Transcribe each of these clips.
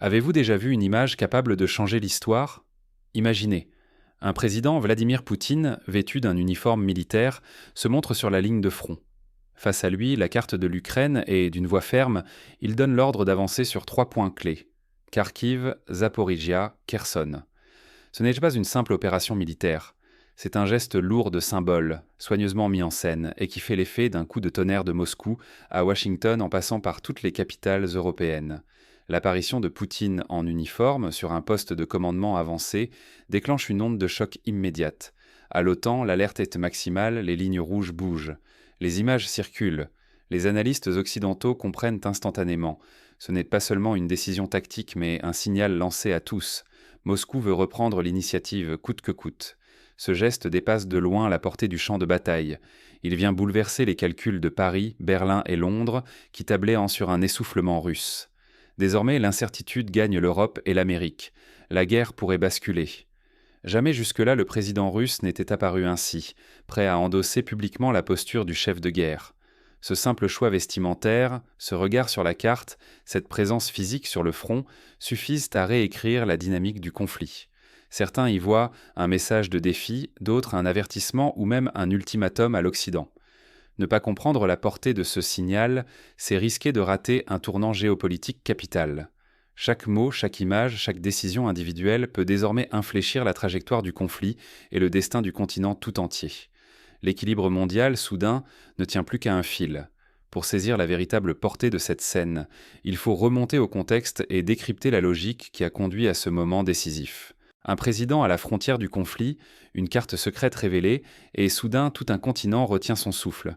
Avez-vous déjà vu une image capable de changer l'histoire? Imaginez, un président, Vladimir Poutine, vêtu d'un uniforme militaire, se montre sur la ligne de front. Face à lui, la carte de l'Ukraine et, d'une voix ferme, il donne l'ordre d'avancer sur 3 points clés: Kharkiv, Zaporizhia, Kherson. Ce n'est pas une simple opération militaire. C'est un geste lourd de symboles, soigneusement mis en scène, et qui fait l'effet d'un coup de tonnerre de Moscou à Washington en passant par toutes les capitales européennes. L'apparition de Poutine en uniforme sur un poste de commandement avancé déclenche une onde de choc immédiate. À l'OTAN, l'alerte est maximale, les lignes rouges bougent. Les images circulent. Les analystes occidentaux comprennent instantanément. Ce n'est pas seulement une décision tactique, mais un signal lancé à tous. Moscou veut reprendre l'initiative coûte que coûte. Ce geste dépasse de loin la portée du champ de bataille. Il vient bouleverser les calculs de Paris, Berlin et Londres, qui tablaient sur un essoufflement russe. Désormais, l'incertitude gagne l'Europe et l'Amérique. La guerre pourrait basculer. Jamais jusque-là le président russe n'était apparu ainsi, prêt à endosser publiquement la posture du chef de guerre. Ce simple choix vestimentaire, ce regard sur la carte, cette présence physique sur le front suffisent à réécrire la dynamique du conflit. Certains y voient un message de défi, d'autres un avertissement ou même un ultimatum à l'Occident. Ne pas comprendre la portée de ce signal, c'est risquer de rater un tournant géopolitique capital. Chaque mot, chaque image, chaque décision individuelle peut désormais infléchir la trajectoire du conflit et le destin du continent tout entier. L'équilibre mondial, soudain, ne tient plus qu'à un fil. Pour saisir la véritable portée de cette scène, il faut remonter au contexte et décrypter la logique qui a conduit à ce moment décisif. Un président à la frontière du conflit, une carte secrète révélée, et soudain tout un continent retient son souffle.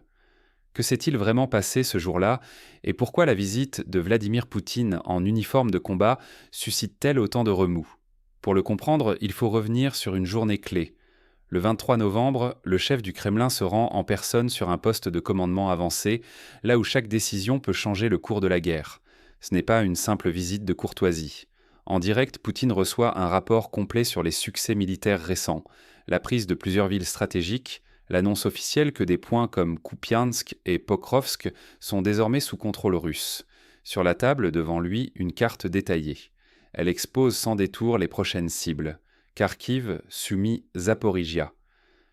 Que s'est-il vraiment passé ce jour-là, et pourquoi la visite de Vladimir Poutine en uniforme de combat suscite-t-elle autant de remous? Pour le comprendre, il faut revenir sur une journée clé. Le 23 novembre, le chef du Kremlin se rend en personne sur un poste de commandement avancé, là où chaque décision peut changer le cours de la guerre. Ce n'est pas une simple visite de courtoisie. En direct, Poutine reçoit un rapport complet sur les succès militaires récents, la prise de plusieurs villes stratégiques, l'annonce officielle que des points comme Kupiansk et Pokrovsk sont désormais sous contrôle russe. Sur la table, devant lui, une carte détaillée. Elle expose sans détour les prochaines cibles: Kharkiv, Sumy, Zaporizhia.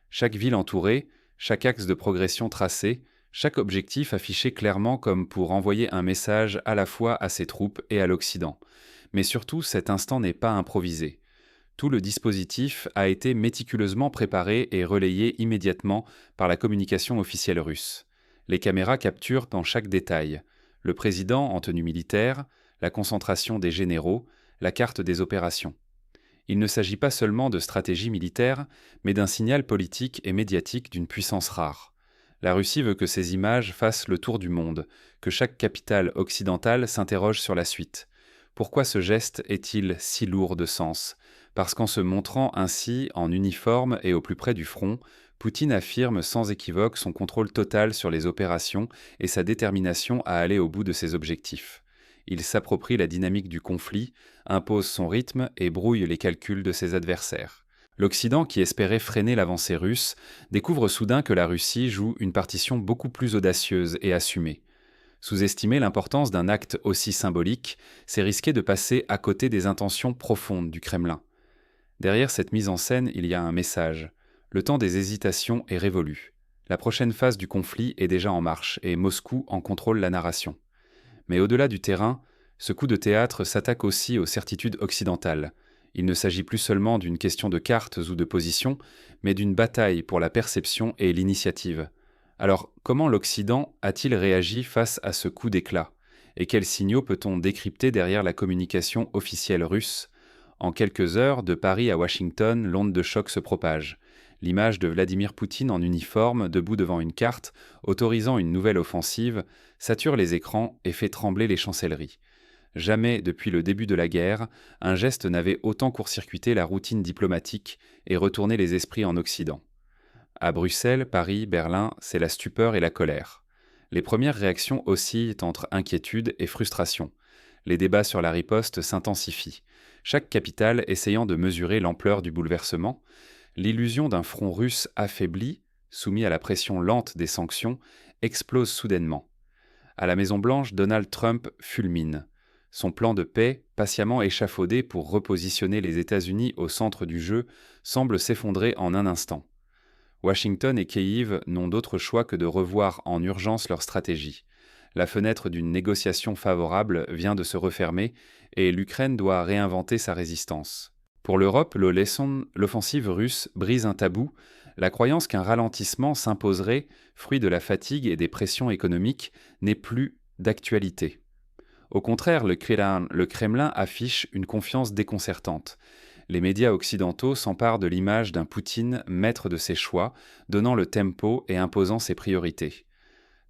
Chaque ville entourée, chaque axe de progression tracé, chaque objectif affiché clairement comme pour envoyer un message à la fois à ses troupes et à l'Occident. Mais surtout, cet instant n'est pas improvisé. Tout le dispositif a été méticuleusement préparé et relayé immédiatement par la communication officielle russe. Les caméras capturent dans chaque détail: le président en tenue militaire, la concentration des généraux, la carte des opérations. Il ne s'agit pas seulement de stratégie militaire, mais d'un signal politique et médiatique d'une puissance rare. La Russie veut que ces images fassent le tour du monde, que chaque capitale occidentale s'interroge sur la suite. Pourquoi ce geste est-il si lourd de sens? Parce qu'en se montrant ainsi, en uniforme et au plus près du front, Poutine affirme sans équivoque son contrôle total sur les opérations et sa détermination à aller au bout de ses objectifs. Il s'approprie la dynamique du conflit, impose son rythme et brouille les calculs de ses adversaires. L'Occident, qui espérait freiner l'avancée russe, découvre soudain que la Russie joue une partition beaucoup plus audacieuse et assumée. Sous-estimer l'importance d'un acte aussi symbolique, c'est risquer de passer à côté des intentions profondes du Kremlin. Derrière cette mise en scène, il y a un message. Le temps des hésitations est révolu. La prochaine phase du conflit est déjà en marche et Moscou en contrôle la narration. Mais au-delà du terrain, ce coup de théâtre s'attaque aussi aux certitudes occidentales. Il ne s'agit plus seulement d'une question de cartes ou de position, mais d'une bataille pour la perception et l'initiative. Alors, comment l'Occident a-t-il réagi face à ce coup d'éclat? Et quels signaux peut-on décrypter derrière la communication officielle russe? En quelques heures, de Paris à Washington, l'onde de choc se propage. L'image de Vladimir Poutine en uniforme, debout devant une carte, autorisant une nouvelle offensive, sature les écrans et fait trembler les chancelleries. Jamais, depuis le début de la guerre, un geste n'avait autant court-circuité la routine diplomatique et retourné les esprits en Occident. À Bruxelles, Paris, Berlin, c'est la stupeur et la colère. Les premières réactions oscillent entre inquiétude et frustration. Les débats sur la riposte s'intensifient. Chaque capitale essayant de mesurer l'ampleur du bouleversement, l'illusion d'un front russe affaibli, soumis à la pression lente des sanctions, explose soudainement. À la Maison-Blanche, Donald Trump fulmine. Son plan de paix, patiemment échafaudé pour repositionner les États-Unis au centre du jeu, semble s'effondrer en un instant. Washington et Kiev n'ont d'autre choix que de revoir en urgence leur stratégie. La fenêtre d'une négociation favorable vient de se refermer et l'Ukraine doit réinventer sa résistance. Pour l'Europe, l'offensive russe brise un tabou, la croyance qu'un ralentissement s'imposerait, fruit de la fatigue et des pressions économiques, n'est plus d'actualité. Au contraire, le Kremlin affiche une confiance déconcertante. Les médias occidentaux s'emparent de l'image d'un Poutine maître de ses choix, donnant le tempo et imposant ses priorités.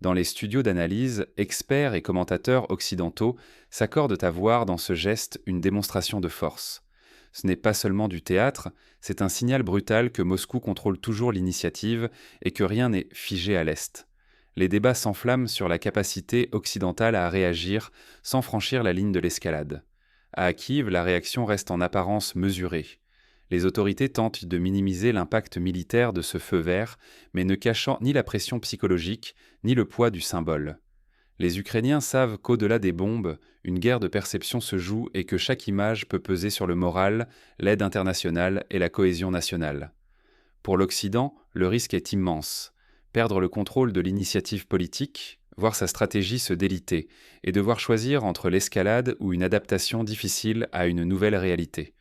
Dans les studios d'analyse, experts et commentateurs occidentaux s'accordent à voir dans ce geste une démonstration de force. Ce n'est pas seulement du théâtre, c'est un signal brutal que Moscou contrôle toujours l'initiative et que rien n'est figé à l'Est. Les débats s'enflamment sur la capacité occidentale à réagir sans franchir la ligne de l'escalade. À Kiev, la réaction reste en apparence mesurée. Les autorités tentent de minimiser l'impact militaire de ce feu vert, mais ne cachant ni la pression psychologique, ni le poids du symbole. Les Ukrainiens savent qu'au-delà des bombes, une guerre de perception se joue et que chaque image peut peser sur le moral, l'aide internationale et la cohésion nationale. Pour l'Occident, le risque est immense. Perdre le contrôle de l'initiative politique, voir sa stratégie se déliter, et devoir choisir entre l'escalade ou une adaptation difficile à une nouvelle réalité.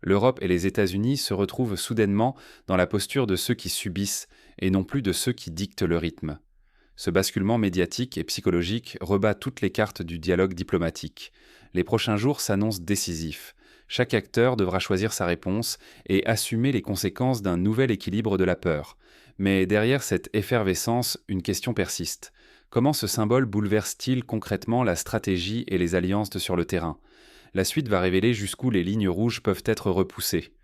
L'Europe et les États-Unis se retrouvent soudainement dans la posture de ceux qui subissent et non plus de ceux qui dictent le rythme. Ce basculement médiatique et psychologique rebat toutes les cartes du dialogue diplomatique. Les prochains jours s'annoncent décisifs. Chaque acteur devra choisir sa réponse et assumer les conséquences d'un nouvel équilibre de la peur. Mais derrière cette effervescence, une question persiste. Comment ce symbole bouleverse-t-il concrètement la stratégie et les alliances sur le terrain ? La suite va révéler jusqu'où les lignes rouges peuvent être repoussées.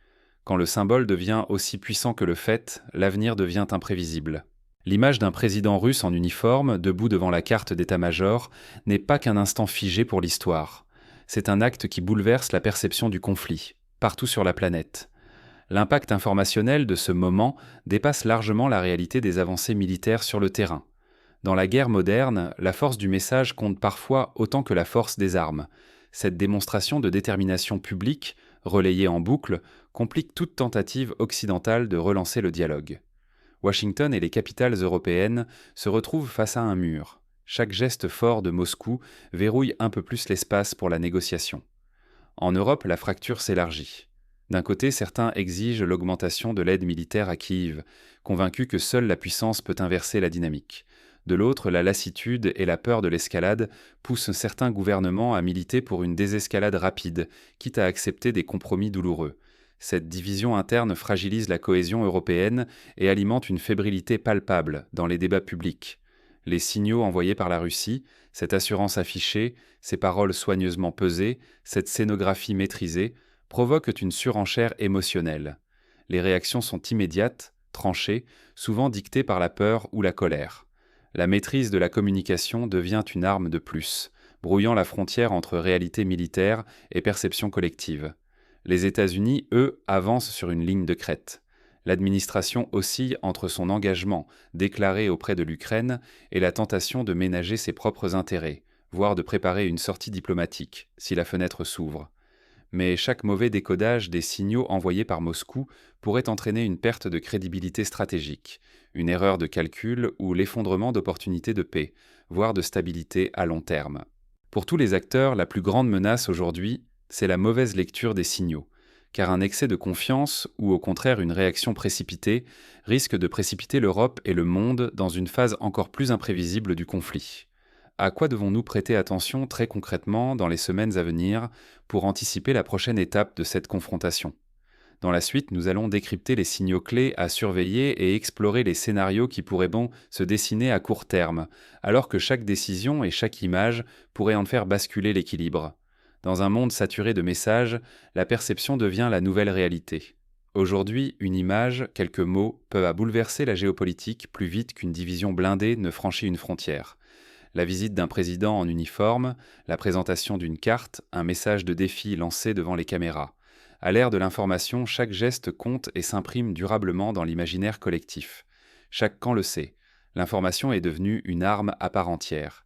Quand le symbole devient aussi puissant que le fait, l'avenir devient imprévisible. L'image d'un président russe en uniforme, debout devant la carte d'état-major, n'est pas qu'un instant figé pour l'histoire. C'est un acte qui bouleverse la perception du conflit, partout sur la planète. L'impact informationnel de ce moment dépasse largement la réalité des avancées militaires sur le terrain. Dans la guerre moderne, la force du message compte parfois autant que la force des armes. Cette démonstration de détermination publique, relayée en boucle, complique toute tentative occidentale de relancer le dialogue. Washington et les capitales européennes se retrouvent face à un mur. Chaque geste fort de Moscou verrouille un peu plus l'espace pour la négociation. En Europe, la fracture s'élargit. D'un côté, certains exigent l'augmentation de l'aide militaire à Kiev, convaincus que seule la puissance peut inverser la dynamique. De l'autre, la lassitude et la peur de l'escalade poussent certains gouvernements à militer pour une désescalade rapide, quitte à accepter des compromis douloureux. Cette division interne fragilise la cohésion européenne et alimente une fébrilité palpable dans les débats publics. Les signaux envoyés par la Russie, cette assurance affichée, ces paroles soigneusement pesées, cette scénographie maîtrisée, provoquent une surenchère émotionnelle. Les réactions sont immédiates, tranchées, souvent dictées par la peur ou la colère. La maîtrise de la communication devient une arme de plus, brouillant la frontière entre réalité militaire et perception collective. Les États-Unis, eux, avancent sur une ligne de crête. L'administration oscille entre son engagement déclaré auprès de l'Ukraine et la tentation de ménager ses propres intérêts, voire de préparer une sortie diplomatique, si la fenêtre s'ouvre. Mais chaque mauvais décodage des signaux envoyés par Moscou pourrait entraîner une perte de crédibilité stratégique, une erreur de calcul ou l'effondrement d'opportunités de paix, voire de stabilité à long terme. Pour tous les acteurs, la plus grande menace aujourd'hui, c'est la mauvaise lecture des signaux, car un excès de confiance ou au contraire une réaction précipitée risque de précipiter l'Europe et le monde dans une phase encore plus imprévisible du conflit. À quoi devons-nous prêter attention très concrètement dans les semaines à venir pour anticiper la prochaine étape de cette confrontation ? Dans la suite, nous allons décrypter les signaux clés à surveiller et explorer les scénarios qui pourraient se dessiner à court terme, alors que chaque décision et chaque image pourraient en faire basculer l'équilibre. Dans un monde saturé de messages, la perception devient la nouvelle réalité. Aujourd'hui, une image, quelques mots, peuvent bouleverser la géopolitique plus vite qu'une division blindée ne franchit une frontière. La visite d'un président en uniforme, la présentation d'une carte, un message de défi lancé devant les caméras. À l'ère de l'information, chaque geste compte et s'imprime durablement dans l'imaginaire collectif. Chaque camp le sait. L'information est devenue une arme à part entière.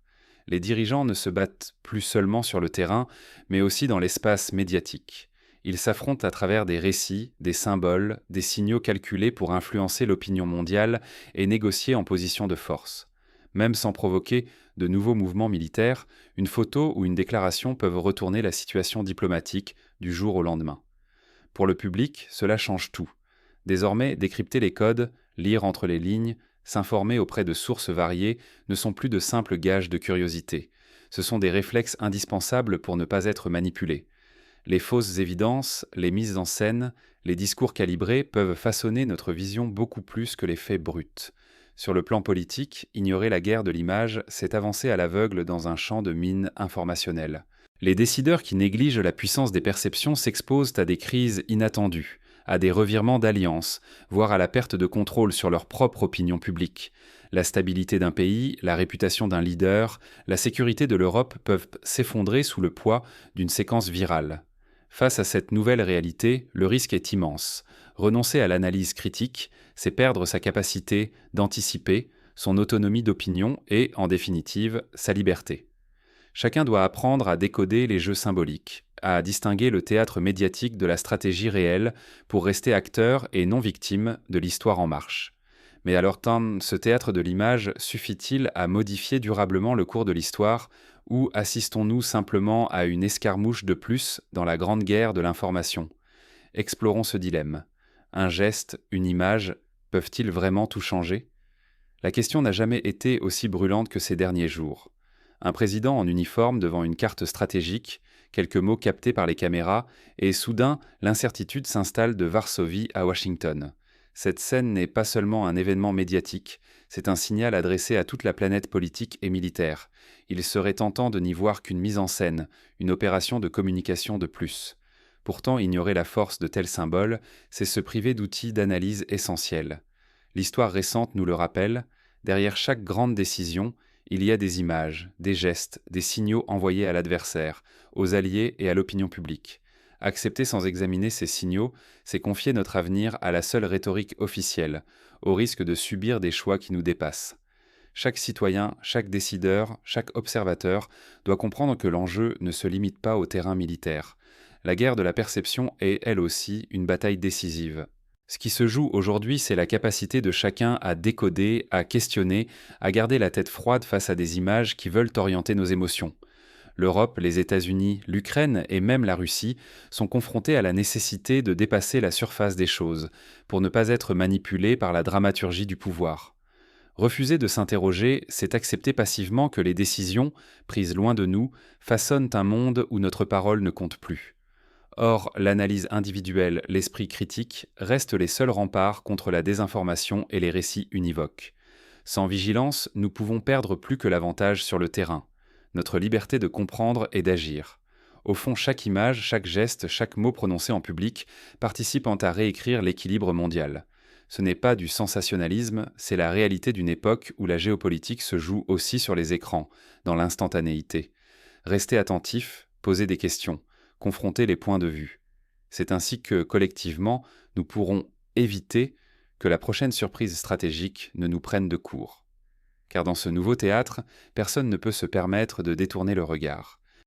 Les dirigeants ne se battent plus seulement sur le terrain, mais aussi dans l'espace médiatique. Ils s'affrontent à travers des récits, des symboles, des signaux calculés pour influencer l'opinion mondiale et négocier en position de force. Même sans provoquer de nouveaux mouvements militaires, une photo ou une déclaration peuvent retourner la situation diplomatique du jour au lendemain. Pour le public, cela change tout. Désormais, décrypter les codes, lire entre les lignes, s'informer auprès de sources variées ne sont plus de simples gages de curiosité. Ce sont des réflexes indispensables pour ne pas être manipulés. Les fausses évidences, les mises en scène, les discours calibrés peuvent façonner notre vision beaucoup plus que les faits bruts. Sur le plan politique, ignorer la guerre de l'image, c'est avancer à l'aveugle dans un champ de mines informationnelles. Les décideurs qui négligent la puissance des perceptions s'exposent à des crises inattendues, à des revirements d'alliances, voire à la perte de contrôle sur leur propre opinion publique. La stabilité d'un pays, la réputation d'un leader, la sécurité de l'Europe peuvent s'effondrer sous le poids d'une séquence virale. Face à cette nouvelle réalité, le risque est immense. Renoncer à l'analyse critique, c'est perdre sa capacité d'anticiper, son autonomie d'opinion et, en définitive, sa liberté. Chacun doit apprendre à décoder les jeux symboliques, à distinguer le théâtre médiatique de la stratégie réelle pour rester acteur et non victime de l'histoire en marche. Mais alors, ce théâtre de l'image suffit-il à modifier durablement le cours de l'histoire ou assistons-nous simplement à une escarmouche de plus dans la grande guerre de l'information ? Explorons ce dilemme. Un geste, une image, peuvent-ils vraiment tout changer ? La question n'a jamais été aussi brûlante que ces derniers jours. Un président en uniforme devant une carte stratégique, quelques mots captés par les caméras, et soudain, l'incertitude s'installe de Varsovie à Washington. Cette scène n'est pas seulement un événement médiatique, c'est un signal adressé à toute la planète politique et militaire. Il serait tentant de n'y voir qu'une mise en scène, une opération de communication de plus. Pourtant, ignorer la force de tels symboles, c'est se priver d'outils d'analyse essentiels. L'histoire récente nous le rappelle, derrière chaque grande décision, il y a des images, des gestes, des signaux envoyés à l'adversaire, aux alliés et à l'opinion publique. Accepter sans examiner ces signaux, c'est confier notre avenir à la seule rhétorique officielle, au risque de subir des choix qui nous dépassent. Chaque citoyen, chaque décideur, chaque observateur doit comprendre que l'enjeu ne se limite pas au terrain militaire. La guerre de la perception est, elle aussi, une bataille décisive. Ce qui se joue aujourd'hui, c'est la capacité de chacun à décoder, à questionner, à garder la tête froide face à des images qui veulent orienter nos émotions. L'Europe, les États-Unis, l'Ukraine et même la Russie sont confrontés à la nécessité de dépasser la surface des choses, pour ne pas être manipulés par la dramaturgie du pouvoir. Refuser de s'interroger, c'est accepter passivement que les décisions, prises loin de nous, façonnent un monde où notre parole ne compte plus. Or, l'analyse individuelle, l'esprit critique, restent les seuls remparts contre la désinformation et les récits univoques. Sans vigilance, nous pouvons perdre plus que l'avantage sur le terrain, notre liberté de comprendre et d'agir. Au fond, chaque image, chaque geste, chaque mot prononcé en public participent à réécrire l'équilibre mondial. Ce n'est pas du sensationnalisme, c'est la réalité d'une époque où la géopolitique se joue aussi sur les écrans, dans l'instantanéité. Restez attentifs, posez des questions. Confronter les points de vue. C'est ainsi que, collectivement, nous pourrons éviter que la prochaine surprise stratégique ne nous prenne de court. Car dans ce nouveau théâtre, personne ne peut se permettre de détourner le regard.